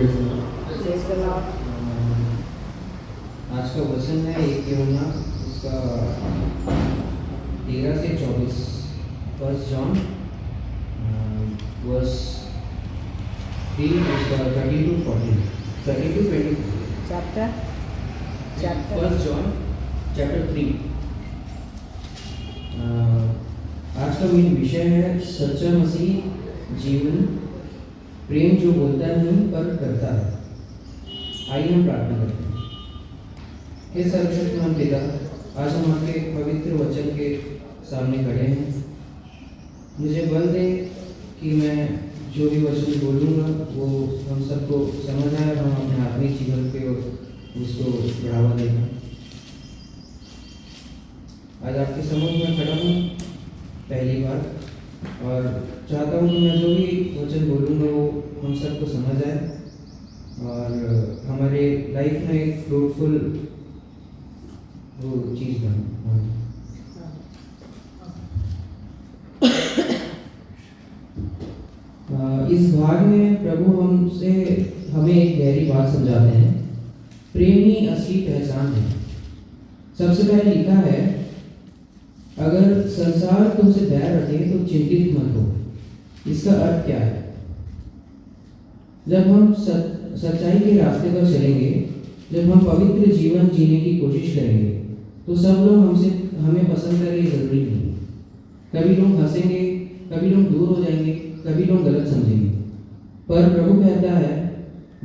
Praise the Lord. आज का वचन है 1 यूहन्ना उसका 13 से 24, 1 जॉन वर्स 3 उसका 30 to 40, 30 to 20, chapter 1 John chapter 3। आज का मेन विषय है सच्चा मसीह जीवन, प्रेम जो बोलता नहीं पर करता है। आइए हम प्रार्थना करते हैं। हे सर्वशक्तिमान पिता, आज हम आपके पवित्र वचन के सामने खड़े हैं। मुझे बल दे कि मैं जो भी वचन बोलूँगा वो हम सबको समझ आए और हम अपने आत्मिक जीवन पे उसको बढ़ावा देगा। आज आपके सम्मुख में खड़ा हूँ पहली बार, और चाहता हूँ कि मैं जो भी वचन बोलूँगा वो हम सबको समझ आए और हमारे लाइफ में एक फ्रूटफुल वो चीज़ बने। इस भाग में प्रभु हमें एक गहरी बात समझाते हैं। प्रेम ही असली पहचान है। सबसे पहले लिखा है, अगर संसार तुमसे बैर रखे तो चिंतित मत हो। इसका अर्थ क्या है? जब हम सच्चाई के रास्ते पर चलेंगे, जब हम पवित्र जीवन जीने की कोशिश करेंगे, तो सब लोग हमें पसंद करेंगे जरूरी नहीं। कभी लोग हंसेंगे, कभी लोग दूर हो जाएंगे, कभी लोग गलत समझेंगे। पर प्रभु कहता है,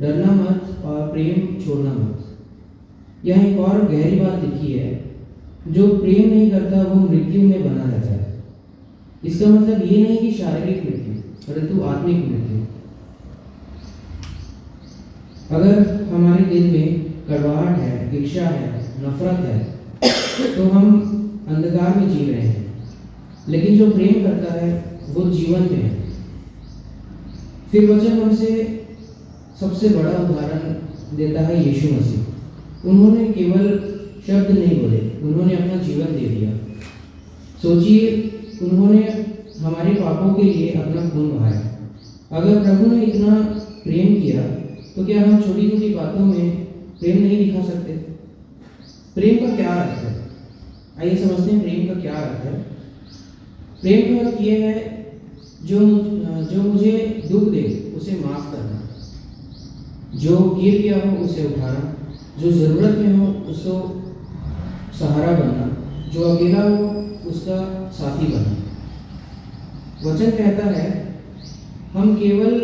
डरना मत और प्रेम छोड़ना मत। यह एक और गहरी बात लिखी है, जो प्रेम नहीं करता वो मृत्यु में बना रहता है। इसका मतलब ये नहीं कि शारीरिक मृत्यु, परंतु आत्मिक मृत्यु। अगर हमारे दिल में कड़वाहट है, ईर्ष्या है, नफरत है, तो हम अंधकार में जी रहे हैं। लेकिन जो प्रेम करता है वो जीवन में है। फिर वचन हमसे सबसे बड़ा उदाहरण देता है यीशु मसीह। उन्होंने केवल शब्द नहीं बोले, उन्होंने अपना जीवन दे दिया। सोचिए, उन्होंने हमारे पापों के लिए अपना खून बहाया। अगर प्रभु ने इतना प्रेम किया, तो क्या हम छोटी छोटी बातों में प्रेम नहीं दिखा सकते? प्रेम का क्या अर्थ है? आइए समझते हैं प्रेम का क्या अर्थ है। प्रेम का अर्थ ये है, जो मुझे दुख दे उसे माफ करना, जो गिर गया हो उसे उठाना, जो ज़रूरत में हो उसको सहारा बनना, जो अकेला हो उसका साथी बनना। वचन कहता है, हम केवल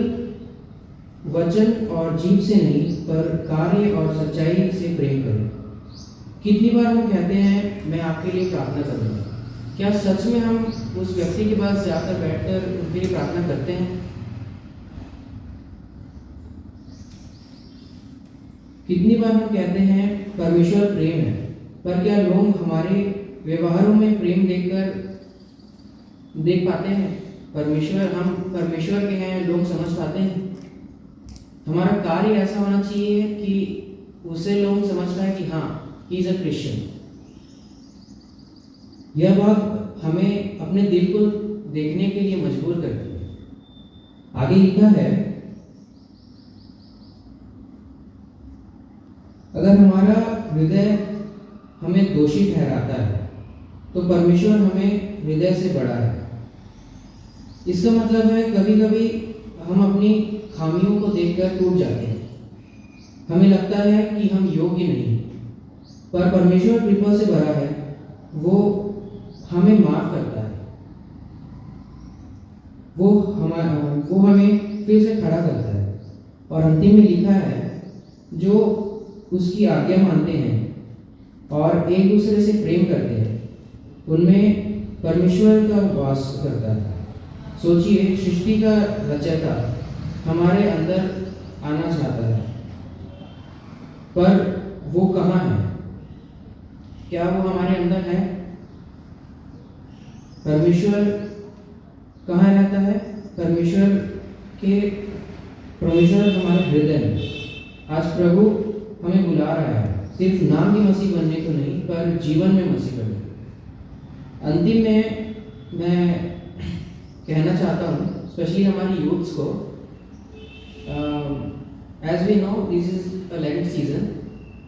वचन और जीभ से नहीं, पर कार्य और सच्चाई से प्रेम करें। कितनी बार हम कहते हैं, मैं आपके लिए प्रार्थना करूँगा। क्या सच में हम उस व्यक्ति के पास जाकर बैठकर उनके लिए प्रार्थना करते हैं? कितनी बार हम कहते हैं परमेश्वर प्रेम है, पर क्या लोग हमारे व्यवहारों में प्रेम देख पाते हैं? हम परमेश्वर के हैं, लोग समझ पाते हैं? हमारा कार्य ऐसा होना चाहिए कि उसे लोग समझ पाए कि हाँ, ही इज अ क्रिश्चियन। यह बात हमें अपने दिल को देखने के लिए मजबूर करती है। आगे लिखा है, अगर हमारा हृदय हमें दोषी ठहराता है, तो परमेश्वर हमें हृदय से बड़ा है। इसका मतलब है, कभी कभी हम अपनी खामियों को देखकर टूट जाते हैं। हमें लगता है कि हम योग्य नहीं, पर परमेश्वर कृपा से भरा है। वो हमें माफ करता है। वो हमें फिर से खड़ा करता है। और अंतिम में लिखा है, जो उसकी आज्ञा मानते हैं और एक दूसरे से प्रेम करते हैं, उनमें परमेश्वर का वास करता है। सोचिए, सृष्टि का रचयिता हमारे अंदर आना चाहता है, पर वो कहाँ है? क्या वो हमारे अंदर है? परमेश्वर कहाँ रहता है? परमेश्वर हमारे हृदय में। आज प्रभु हमें बुला रहा है, सिर्फ नाम की मसीह बनने को नहीं, पर जीवन में मसीह बनने को। अंतिम में मैं कहना चाहता हूँ, स्पेशली हमारी यूथ्स को, as we know this is a Lent season.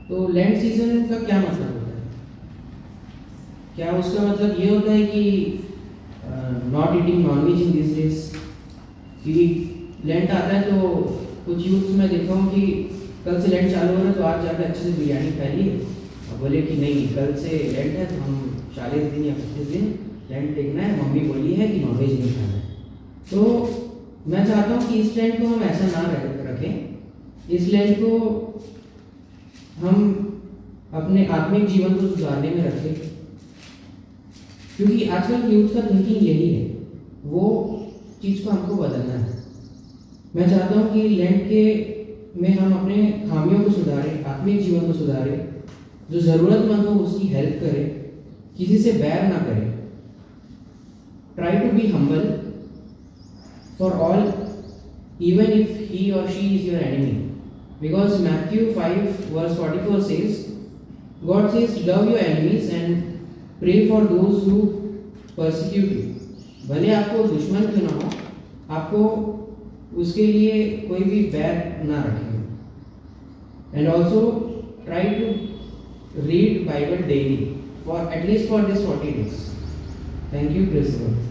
तो लेंट सीजन का क्या मतलब होता है? क्या उसका मतलब ये होता है कि not eating nonveg in this days? क्योंकि लेंट आता है तो कुछ यूथ में देखा हूँ कि कल से लेंट चालू हो रहा है तो आज जाकर अच्छे से बिरयानी खा ली और बोले कि नहीं कल से लेंट है तो हम 40 दिन या 25 दिन लेंट देखना है, मम्मी बोली है कि नॉनवेज नहीं खाना है। तो मैं चाहता हूँ कि इस लेंट को हम ऐसा ना रखें। इस लेंट को हम अपने आत्मिक जीवन को सुधारने में रखें, क्योंकि आजकल यूथ का थिंकिंग यही है, वो चीज़ को हमको बदलना है। मैं चाहता हूँ कि लेंट के में हम अपने खामियों को सुधारें, आत्मिक जीवन को सुधारें, जो ज़रूरतमंद हो उसकी हेल्प करें, किसी से बैर ना करें। Try to be humble for all, even if he or she is your enemy, because Matthew 5:44 says, God says, love your enemies and pray for those who persecute you. भले आपको दुश्मन क्यों ना हो, आपको उसके लिए कोई भी बैर ना रखें। And also try to read Bible daily for at least for this 40 days. Thank you, praise the Lord.